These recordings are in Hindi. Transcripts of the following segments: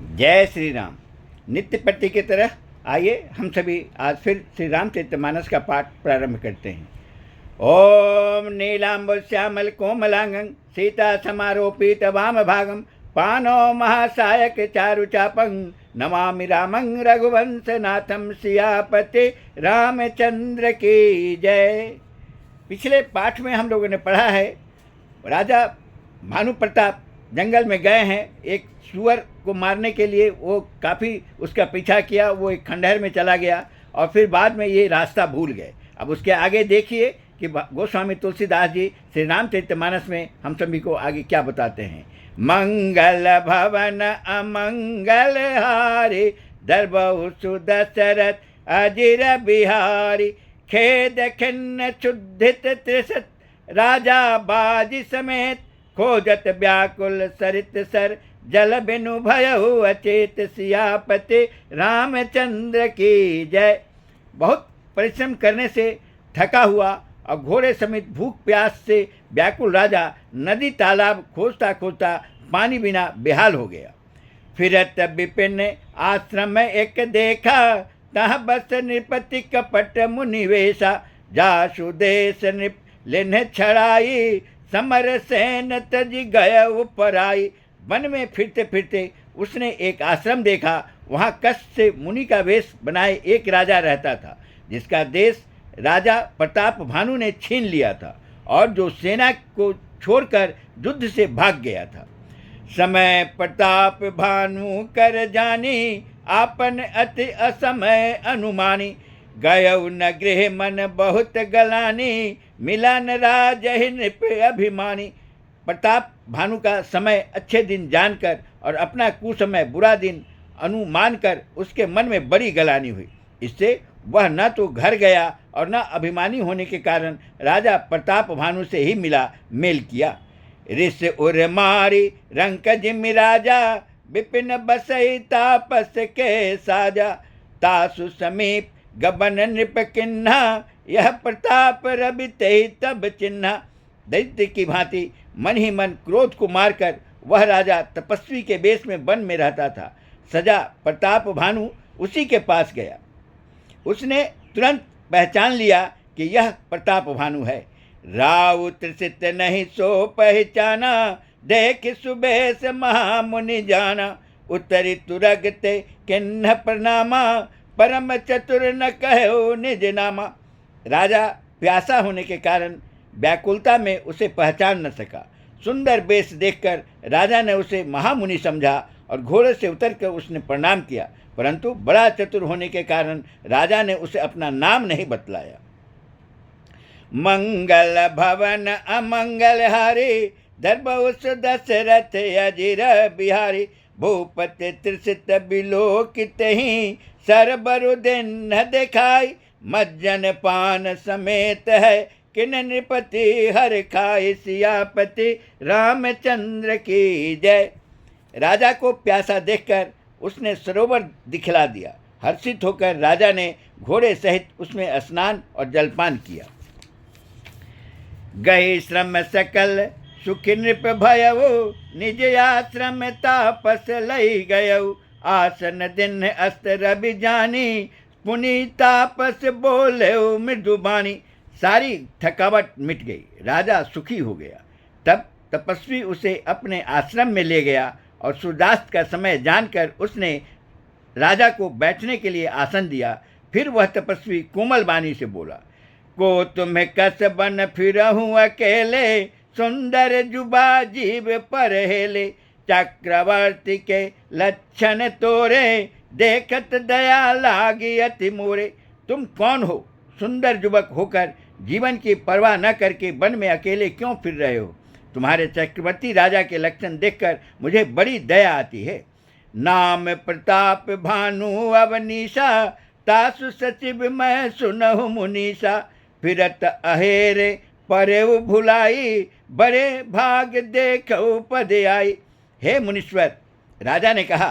जय श्री राम। नित्य प्रति की तरह आइए हम सभी आज फिर श्री रामचरितमानस का पाठ प्रारंभ करते हैं। ओम नीलांबु श्यामल कोमलांगं सीता समारोपित वाम भागं पानो महासायक चारुचापं नमामि रामं रघुवंश नाथम सियापति रामचंद्र की जय। पिछले पाठ में हम लोगों ने पढ़ा है, राजा भानु प्रताप जंगल में गए हैं। एक सुअर को मारने के लिए वो काफ़ी उसका पीछा किया, वो एक खंडहर में चला गया और फिर बाद में ये रास्ता भूल गए। अब उसके आगे देखिए कि गोस्वामी तुलसीदास जी श्री रामचरितमानस में हम सभी को आगे क्या बताते हैं। मंगल भवन अमंगल हारी दरबहु सुदशरथ अजिर बिहारी खेद खिन्न क्षुधित त्रिशत राजा बाजी समेत खोजत व्याकुल सरित सर जल बिनु भयहु अचेत सियापति रामचंद्र की जय। बहुत परिश्रम करने से थका हुआ और घोड़े समेत भूख प्यास से व्याकुल राजा नदी तालाब खोजता खोजता पानी बिना बेहाल हो गया। फिरत विपिन आश्रम एक देखा तह बस नृपति कपट मुनिवेशा जासु देश नृप लिन्ह छड़ाई समर सेन तज गय उपराई। वन में फिरते फिरते उसने एक आश्रम देखा। वहाँ कष्ट से मुनि का वेश बनाए एक राजा रहता था, जिसका देश राजा प्रताप भानु ने छीन लिया था और जो सेना को छोड़कर युद्ध से भाग गया था। समय प्रताप भानु कर जानी आपन अति असमय अनुमानी गयउ न गृह मन बहुत गलानी मिलन राज नृप अभिमानी। प्रताप भानु का समय अच्छे दिन जानकर और अपना कुसमय बुरा दिन अनुमान कर उसके मन में बड़ी गलानी हुई। इससे वह न तो घर गया और न अभिमानी होने के कारण राजा प्रताप भानु से ही मिला मेल किया। ऋष उर मारी रंक जिमि राजा विपिन बसई तापस के साजा तासु समीप गबन नृप किन्हा यह प्रताप रवि ते तब चिन्हा। दैत्य की भांति मन ही मन क्रोध को मारकर वह राजा तपस्वी के वेश में वन में रहता था। सजा प्रताप भानु उसी के पास गया। उसने तुरंत पहचान लिया कि यह प्रताप भानु है। राउत त्रिसित नहीं सो पहचाना देख सुबेश महामुनि जाना उत्तरी तुरगते किन्ह प्रणामा परम चतुर न कहो निज नामा। राजा प्यासा होने के कारण व्याकुलता में उसे पहचान न सका। सुंदर वेश देखकर राजा ने उसे महामुनि समझा और घोड़े से उतरकर उसने प्रणाम किया, परंतु बड़ा चतुर होने के कारण राजा ने उसे अपना नाम नहीं बतलाया। मंगल भवन अमंगल हारी दरबहु दशरथ अजिर बिहारी भूपति त्रिसित बिलोकित ही सरबरु दिन न दिखाई मज्जन पान समेत है किन नृपति हर खाई सियापति रामचंद्र की जय। राजा को प्यासा देखकर उसने सरोवर दिखला दिया। हर्षित होकर राजा ने घोड़े सहित उसमें स्नान और जलपान किया। गई श्रम सकल सुखी नृप भयउ निज आश्रम तापस लई गयउ आसन दिन अस्त रवि जानी पुनि तापस बोले मृदुबानी। सारी थकावट मिट गई, राजा सुखी हो गया। तब तपस्वी उसे अपने आश्रम में ले गया और सूर्यास्त का समय जानकर उसने राजा को बैठने के लिए आसन दिया। फिर वह तपस्वी कोमल वाणी से बोला, को तुम्हें कस बन फिरहूँ अकेले सुंदर जुबा जीव पर हेले चक्रवर्ती के लक्षण तोरे देखत दया लागी अति मोरे। तुम कौन हो? सुंदर युवक होकर जीवन की परवाह न करके वन में अकेले क्यों फिर रहे हो? तुम्हारे चक्रवर्ती राजा के लक्षण देखकर मुझे बड़ी दया आती है। नाम प्रताप भानु अवनीशा तासु सचिव मैं सुनहु मुनीसा फिरत अहेरे परेव भुलाई बड़े भाग देखो पद आई। हे मुनीश्वर, राजा ने कहा,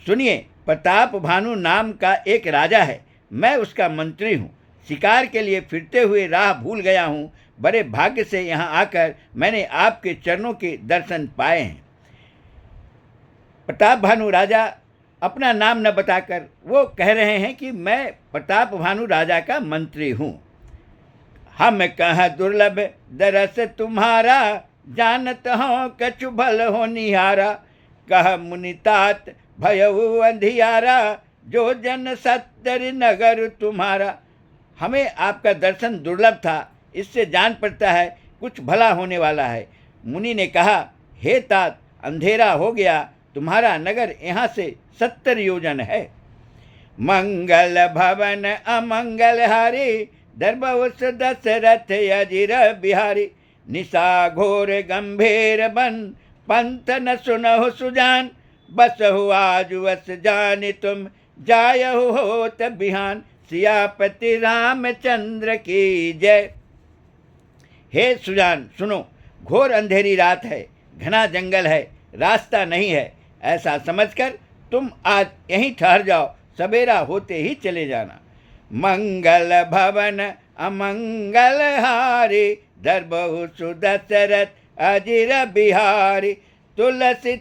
सुनिए, प्रताप भानु नाम का एक राजा है। मैं उसका मंत्री हूँ। शिकार के लिए फिरते हुए राह भूल गया हूँ। बड़े भाग्य से यहाँ आकर मैंने आपके चरणों के दर्शन पाए हैं। प्रताप भानु राजा अपना नाम न बताकर वो कह रहे हैं कि मैं प्रताप भानु राजा का मंत्री हूँ। हम कह दुर्लभ दरस तुम्हारा, जानत हो कछु भल हो निहारा। कह मुनितात भयउ अंधियारा, जो जन सत्तर नगर तुम्हारा। हमें आपका दर्शन दुर्लभ था, इससे जान पड़ता है कुछ भला होने वाला है। मुनि ने कहा, हे तात, अंधेरा हो गया, तुम्हारा नगर यहाँ से 70 योजन है। मंगल भवन अमंगल हारी, दरबउस दशरथ अजिर बिहारी। निशा घोर गंभीर बन, पंथ न सुनहु सुजान। बसहु आज वस जान तुम, जायहु होत बिहान। सियापति रामचंद्र की जय। हे सुजान सुनो, घोर अंधेरी रात है, घना जंगल है, रास्ता नहीं है। ऐसा समझकर तुम आज यहीं ठहर जाओ, सवेरा होते ही चले जाना। मंगल भवन अमंगल हारी, दरबहु सुदशरथ अजिर बिहारी। तुलसी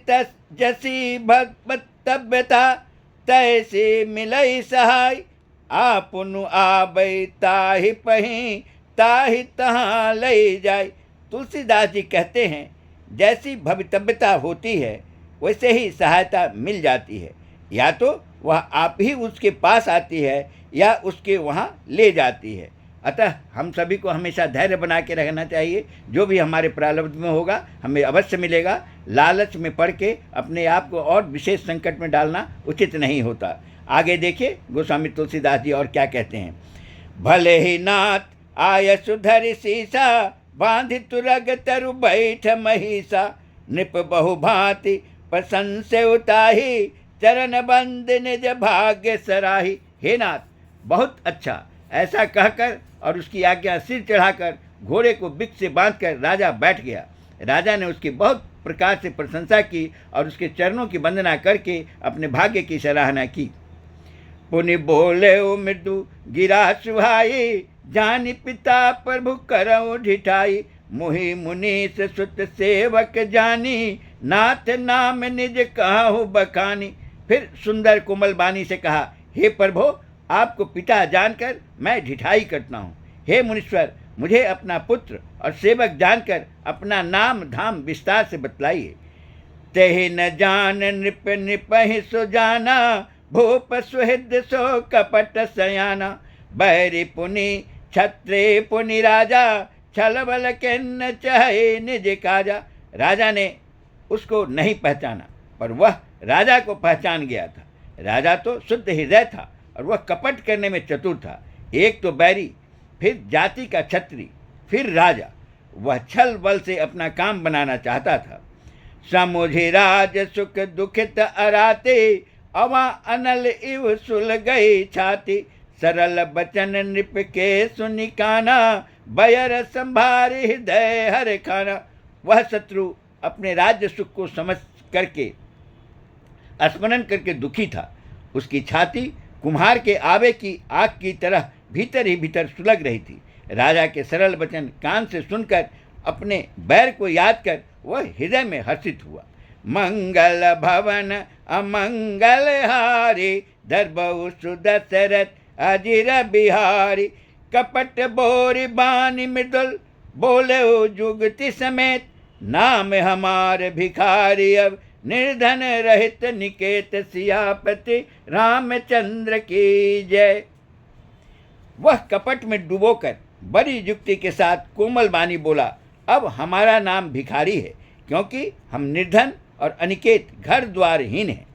जसी भक्तव्यता, तैसी मिलई सहाय। आपुनु आबै ताहि पहीं, ताहि तहाँ लई जाय। तुलसीदास जी कहते हैं, जैसी भवितव्यता होती है वैसे ही सहायता मिल जाती है। या तो वह आप ही उसके पास आती है या उसके वहाँ ले जाती है। अतः हम सभी को हमेशा धैर्य बना के रहना चाहिए। जो भी हमारे प्रारब्ध में होगा हमें अवश्य मिलेगा। लालच में पड़ के अपने आप को और विशेष संकट में डालना उचित नहीं होता। आगे देखिए गोस्वामी तुलसीदास जी और क्या कहते हैं। भले ही नाथ आय सुधर सीसा, बांधि तुरग तरु बैठ महिषा। नृप बहु भांति प्रशंसे उताही, चरण बंद निज भाग्य सराही। हे नाथ, बहुत अच्छा, ऐसा कहकर और उसकी आज्ञा सिर चढ़ाकर घोड़े को बिक से बांधकर राजा बैठ गया। राजा ने उसकी बहुत प्रकार से प्रशंसा की और उसके चरणों की वंदना करके अपने भाग्य की सराहना की। पुनि बोले मृदु गिरा सुहाई, जानि पिता प्रभु करऊ ढिठाई। मुहि मुनीस सुत सेवक जानी, नाथ नाम निज कहु बखानी। फिर सुंदर कोमल बानी से कहा, हे प्रभु, आपको पिता जानकर मैं ढिठाई करता हूँ। हे मुनीश्वर, मुझे अपना पुत्र और सेवक जानकर अपना नाम धाम विस्तार से बतलाइए। तेहि न जान नृप नृपहि सुजाना, भूप सुहृद सो कपट सयाना। बैरी पुनि क्षत्रिय पुनि राजा, छल बल किन्न चहे निज काजा। राजा ने उसको नहीं पहचाना, पर वह राजा को पहचान गया था। राजा तो शुद्ध हृदय था और वह कपट करने में चतुर था। एक तो बैरी, फिर जाति का छत्री, फिर राजा। वह छल बल से अपना काम बनाना चाहता था। समुझि राज सुख दुखित अराते, अवा अनल इव सुल गई छाती। सरल बचन नृप के सुनि काना, बयर संभारी हृदय हर खाना। वह शत्रु अपने राज्य सुख को समझ करके स्मरण करके दुखी था। उसकी छाती कुम्हार के आवे की आग की तरह भीतर ही भीतर सुलग रही थी। राजा के सरल वचन कान से सुनकर अपने बैर को याद कर वह हृदय में हर्षित हुआ। मंगल भवन अमंगल हारी, दरबहु सुदशरथ अजिर बिहारी। कपट बोरी बानी मृदुल, बोले जुगति समेत। नाम हमार भिखारी, अब निर्धन रहित निकेत। सियापति रामचंद्र की जय। वह कपट में डुबोकर बड़ी युक्ति के साथ कोमल बानी बोला, अब हमारा नाम भिखारी है, क्योंकि हम निर्धन और अनिकेत घर द्वारहीन हैं।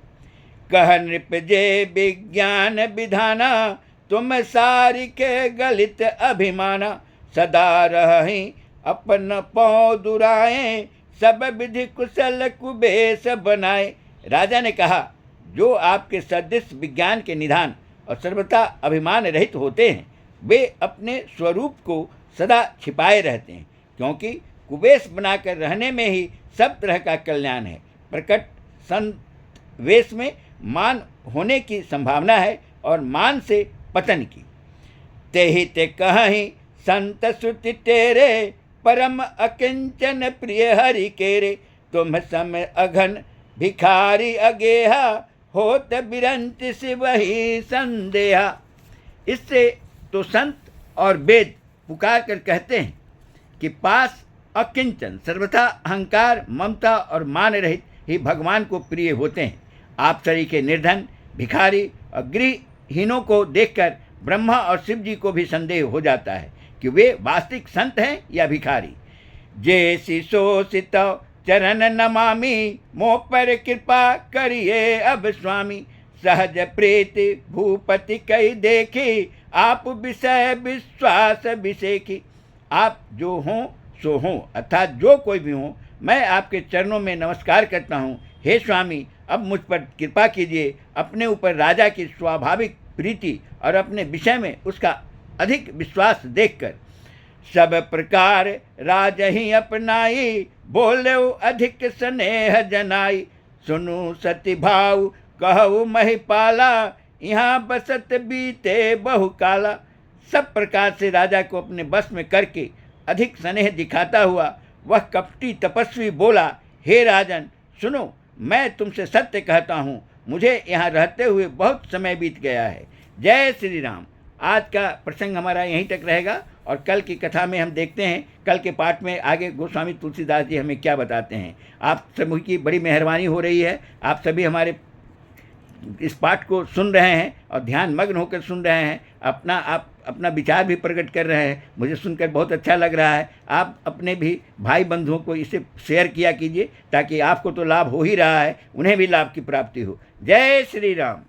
कह नृप जे विज्ञान विधाना, तुम सारी के गलित अभिमाना। सदा रही अपन पौ दुराए, सब विधि कुशल कुबेश बनाए। राजा ने कहा, जो आपके सदृश विज्ञान के निधान और सर्वथा अभिमान रहित होते हैं, वे अपने स्वरूप को सदा छिपाए रहते हैं, क्योंकि कुबेश बनाकर रहने में ही सब तरह का कल्याण है। प्रकट संत वेश में मान होने की संभावना है और मान से पतन की। तेहि ते कहीं संत श्रुति तेरे, परम अकिंचन प्रिय हरि केरे। तुम सम अघन भिखारी अगेहा होत बिरंच से वही संदेहा। इससे तो संत और वेद पुकार कर कहते हैं कि पास अकिंचन सर्वथा अहंकार ममता और मान रहित ही भगवान को प्रिय होते हैं। आप सरीखे निर्धन भिखारी और गृहहीनों को देखकर ब्रह्मा और शिव जी को भी संदेह हो जाता है कि वे वास्तविक संत हैं या भिखारी। जे शिशोषित चरण नमामि मोह पर कृपा करिए अब स्वामी। सहज प्रीति भूपति कई देखी आप विषय विश्वास विषेखी। आप जो हों सो हों अर्थात जो कोई भी हो, मैं आपके चरणों में नमस्कार करता हूँ। हे स्वामी, अब मुझ पर कृपा कीजिए। अपने ऊपर राजा की स्वाभाविक प्रीति और अपने विषय में उसका अधिक विश्वास देखकर सब प्रकार राज ही अपनाई बोले अधिक स्नेह जनाई। सुनु सति भाव कहु महिपाला यहाँ बसत बीते बहु काला। सब प्रकार से राजा को अपने बस में करके अधिक स्नेह दिखाता हुआ वह कपटी तपस्वी बोला, हे राजन सुनो, मैं तुमसे सत्य कहता हूँ, मुझे यहाँ रहते हुए बहुत समय बीत गया है। जय श्री राम। आज का प्रसंग हमारा यहीं तक रहेगा और कल की कथा में हम देखते हैं, कल के पाठ में आगे गोस्वामी तुलसीदास जी हमें क्या बताते हैं। आप सभी की बड़ी मेहरबानी हो रही है, आप सभी हमारे इस पाठ को सुन रहे हैं और ध्यान मग्न होकर सुन रहे हैं, आप अपना विचार भी प्रकट कर रहे हैं। मुझे सुनकर बहुत अच्छा लग रहा है। आप अपने भी भाई बंधुओं को इसे शेयर किया कीजिए ताकि आपको तो लाभ हो ही रहा है, उन्हें भी लाभ की प्राप्ति हो। जय श्री राम।